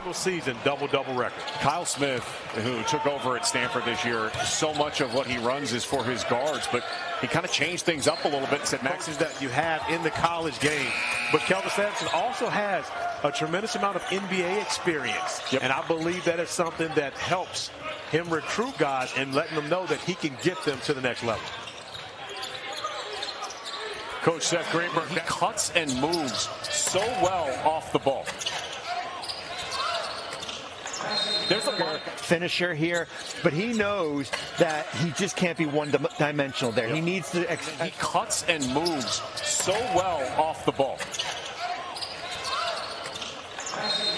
single season double-double record. Kyle Smith, who took over at Stanford this year, so much of what he runs is for his guards, but he kind of changed things up a little bit and said, Maxes that you have in the college game. But Kelvin Sampson also has a tremendous amount of NBA experience. Yep. And I believe that is something that helps him recruit guys and letting them know that he can get them to the next level. Coach Seth Greenberg, he cuts and moves so well off the ball. There's a finisher here, but he knows that he just can't be one-dimensional there. Yep. He needs to. He cuts and moves so well off the ball.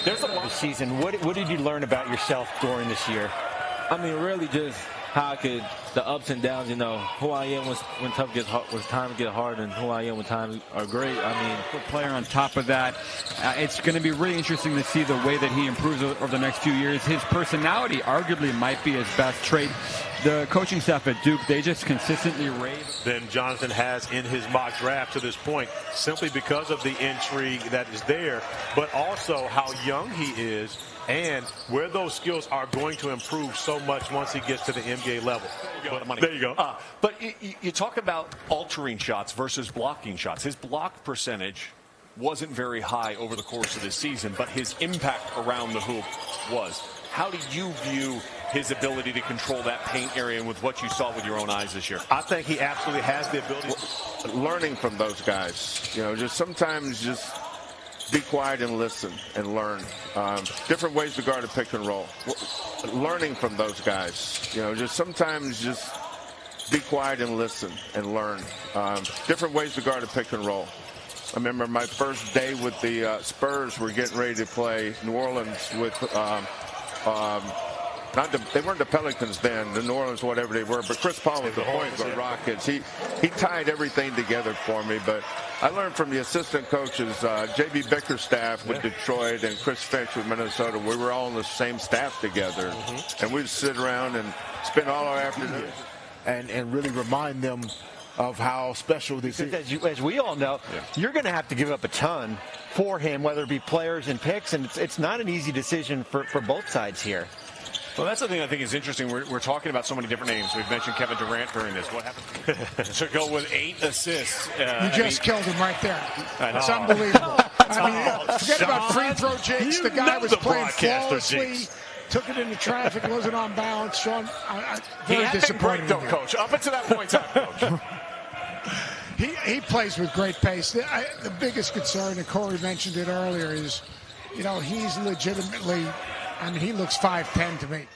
There's a the season. What did you learn about yourself during this year? I mean, really just how I could, the ups and downs, you know, who I am when tough gets hard, when times get hard, and who I am when times are great. I mean, player on top of that, it's going to be really interesting to see the way that he improves over the next few years. His personality arguably might be his best trait. The coaching staff at Duke, they just consistently rave than Jonathan has in his mock draft to this point, simply because of the intrigue that is there, but also how young he is and where those skills are going to improve so much once he gets to the NBA level. There you go. But you talk about altering shots versus blocking shots. His block percentage wasn't very high over the course of this season, but his impact around the hoop was. How do you view his ability to control that paint area and with what you saw with your own eyes this year? I think he absolutely has the ability. Learning from those guys, you know, just sometimes just be quiet and listen and learn. Different ways to guard a pick and roll. Learning from those guys, you know, just sometimes just be quiet and listen and learn. Different ways to guard a pick and roll. I remember my first day with the Spurs were getting ready to play New Orleans with they weren't the Pelicans then, the New Orleans, whatever they were, but Chris Paul was the point guard, Rockets. He tied everything together for me, but I learned from the assistant coaches, J.B. Bickerstaff with Detroit and Chris Finch with Minnesota. We were all on the same staff together, and we'd sit around and spend all our afternoons. And really remind them of how special this is. As we all know, you're going to have to give up a ton for him, whether it be players and picks, and it's not an easy decision for both sides here. Well, that's the thing I think is interesting. We're talking about so many different names. We've mentioned Kevin Durant during this. What happened to go with 8 assists? You just killed him right there. It's unbelievable. I mean, forget about free throw jigs. The guy was playing flawlessly. Took it into traffic, wasn't on balance. Sean, very disappointed. Though, Coach. Up until that point in time, Coach. He plays with great pace. The biggest concern, and Corey mentioned it earlier, is, you know, he's legitimately, I mean, he looks 5'10" to me.